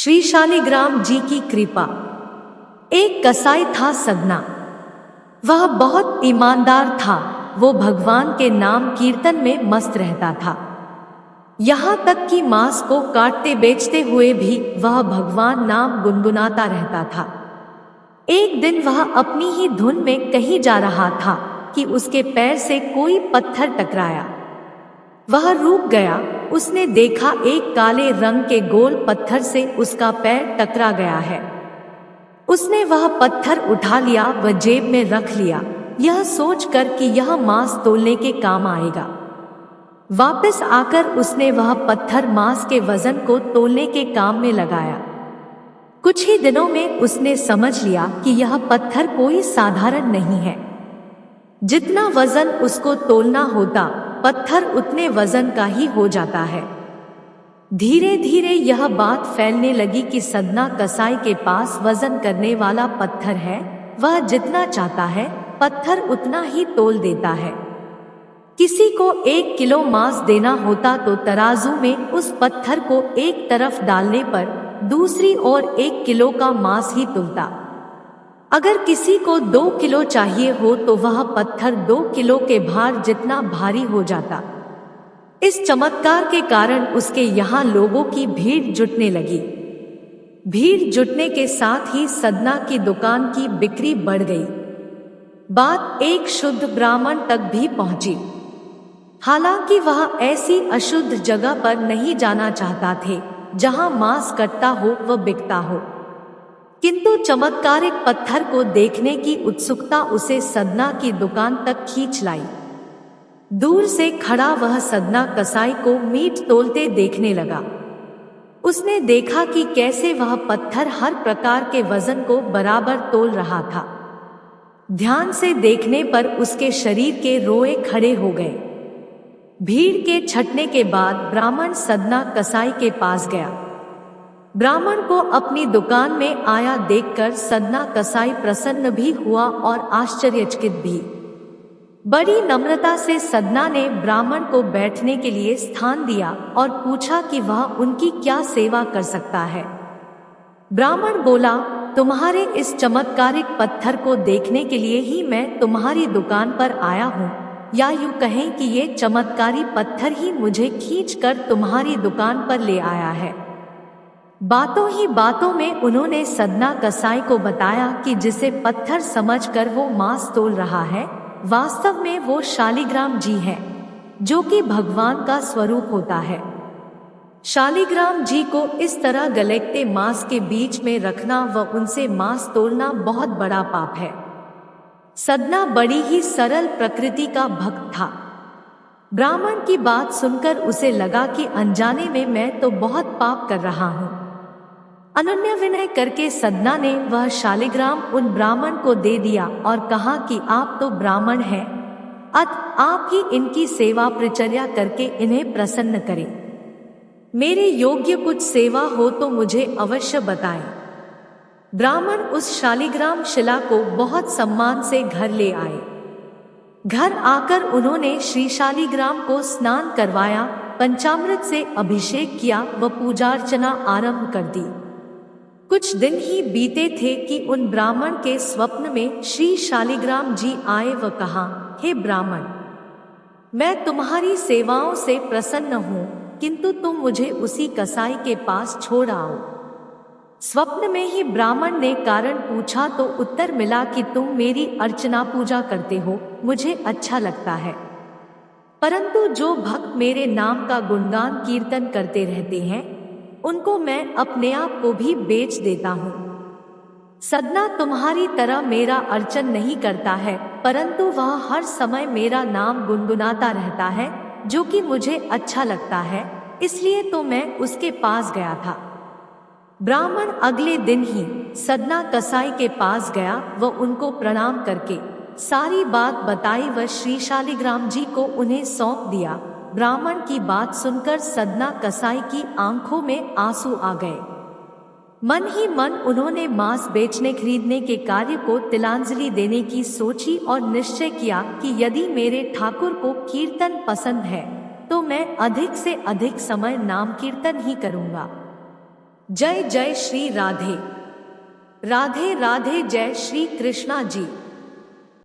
श्री शालिग्राम जी की कृपा। एक कसाई था सदना। वह बहुत ईमानदार था। वो भगवान के नाम कीर्तन में मस्त रहता था। यहाँ तक कि मांस को काटते बेचते हुए भी वह भगवान नाम गुनगुनाता रहता था। एक दिन वह अपनी ही धुन में कहीं जा रहा था कि उसके पैर से कोई पत्थर टकराया। वह रुक गया। उसने देखा एक काले रंग के गोल पत्थर से उसका पैर टकरा गया है। उसने वह पत्थर उठा लिया व जेब में रख लिया, यह सोचकर कि यह मांस तोलने के काम आएगा। वापस आकर उसने वह पत्थर मांस के वजन को तोलने के काम में लगाया। कुछ ही दिनों में उसने समझ लिया कि यह पत्थर कोई साधारण नहीं है। जितना वजन उसको तोलना होता, पत्थर उतने वजन का ही हो जाता है। धीरे धीरे यह बात फैलने लगी कि सदना कसाई के पास वजन करने वाला पत्थर है। वह जितना चाहता है पत्थर उतना ही तोल देता है। किसी को 1 किलो मांस देना होता तो तराजू में उस पत्थर को एक तरफ डालने पर दूसरी ओर 1 किलो का मांस ही तुलता। अगर किसी को 2 किलो चाहिए हो तो वह पत्थर 2 किलो के भार जितना भारी हो जाता। इस चमत्कार के कारण उसके यहाँ लोगों की भीड़ जुटने लगी। भीड़ जुटने के साथ ही सदना की दुकान की बिक्री बढ़ गई। बात एक शुद्ध ब्राह्मण तक भी पहुंची। हालांकि वह ऐसी अशुद्ध जगह पर नहीं जाना चाहता थे जहां मांस कटता हो व बिकता हो, किंतु चमत्कारिक पत्थर को देखने की उत्सुकता उसे सदना की दुकान तक खींच लाई। दूर से खड़ा वह सदना कसाई को मीट तोलते देखने लगा। उसने देखा कि कैसे वह पत्थर हर प्रकार के वजन को बराबर तोल रहा था। ध्यान से देखने पर उसके शरीर के रोए खड़े हो गए। भीड़ के छटने के बाद ब्राह्मण सदना कसाई के पास गया। ब्राह्मण को अपनी दुकान में आया देखकर सदना कसाई प्रसन्न भी हुआ और आश्चर्यचकित भी। बड़ी नम्रता से सदना ने ब्राह्मण को बैठने के लिए स्थान दिया और पूछा कि वह उनकी क्या सेवा कर सकता है। ब्राह्मण बोला, तुम्हारे इस चमत्कारिक पत्थर को देखने के लिए ही मैं तुम्हारी दुकान पर आया हूँ, या यूं कहें कि ये चमत्कारी पत्थर ही मुझे खींचकर तुम्हारी दुकान पर ले आया है। बातों ही बातों में उन्होंने सदना कसाई को बताया कि जिसे पत्थर समझकर वो मांस तोल रहा है, वास्तव में वो शालिग्राम जी है, जो कि भगवान का स्वरूप होता है। शालिग्राम जी को इस तरह गलेकते मांस के बीच में रखना व उनसे मांस तोलना बहुत बड़ा पाप है। सदना बड़ी ही सरल प्रकृति का भक्त था। ब्राह्मण की बात सुनकर उसे लगा कि अनजाने में मैं तो बहुत पाप कर रहा हूँ। अनन्य विनय करके सदना ने वह शालिग्राम उन ब्राह्मण को दे दिया और कहा कि आप तो ब्राह्मण हैं, अतः आप ही इनकी सेवा प्रचर्या करके इन्हें प्रसन्न करें। मेरे योग्य कुछ सेवा हो तो मुझे अवश्य बताएं। ब्राह्मण उस शालिग्राम शिला को बहुत सम्मान से घर ले आए। घर आकर उन्होंने श्री शालिग्राम को स्नान करवाया, पंचामृत से अभिषेक किया व पूजा अर्चना आरंभ कर दी। कुछ दिन ही बीते थे कि उन ब्राह्मण के स्वप्न में श्री शालिग्राम जी आए व कहा, हे ब्राह्मण, मैं तुम्हारी सेवाओं से प्रसन्न हूँ, किंतु तुम मुझे उसी कसाई के पास छोड़ आओ। स्वप्न में ही ब्राह्मण ने कारण पूछा तो उत्तर मिला कि तुम मेरी अर्चना पूजा करते हो, मुझे अच्छा लगता है, परंतु जो भक्त मेरे नाम का गुणगान कीर्तन करते रहते हैं, उनको मैं अपने आप को भी बेच देता हूँ। सदना तुम्हारी तरह मेरा अर्चन नहीं करता है, परंतु वह हर समय मेरा नाम गुनगुनाता रहता है, जो कि मुझे अच्छा लगता है, इसलिए तो मैं उसके पास गया था। ब्राह्मण अगले दिन ही सदना कसाई के पास गया व उनको प्रणाम करके सारी बात बताई व श्री शालिग्राम जी को उन्हें सौंप दिया। ब्राह्मण की बात सुनकर सदना कसाई की आंखों में आंसू आ गए। मन ही मन उन्होंने मांस बेचने खरीदने के कार्य को तिलांजलि देने की सोची और निश्चय किया कि यदि मेरे ठाकुर को कीर्तन पसंद है तो मैं अधिक से अधिक समय नाम कीर्तन ही करूंगा। जय जय श्री राधे। राधे राधे। जय श्री कृष्णा जी।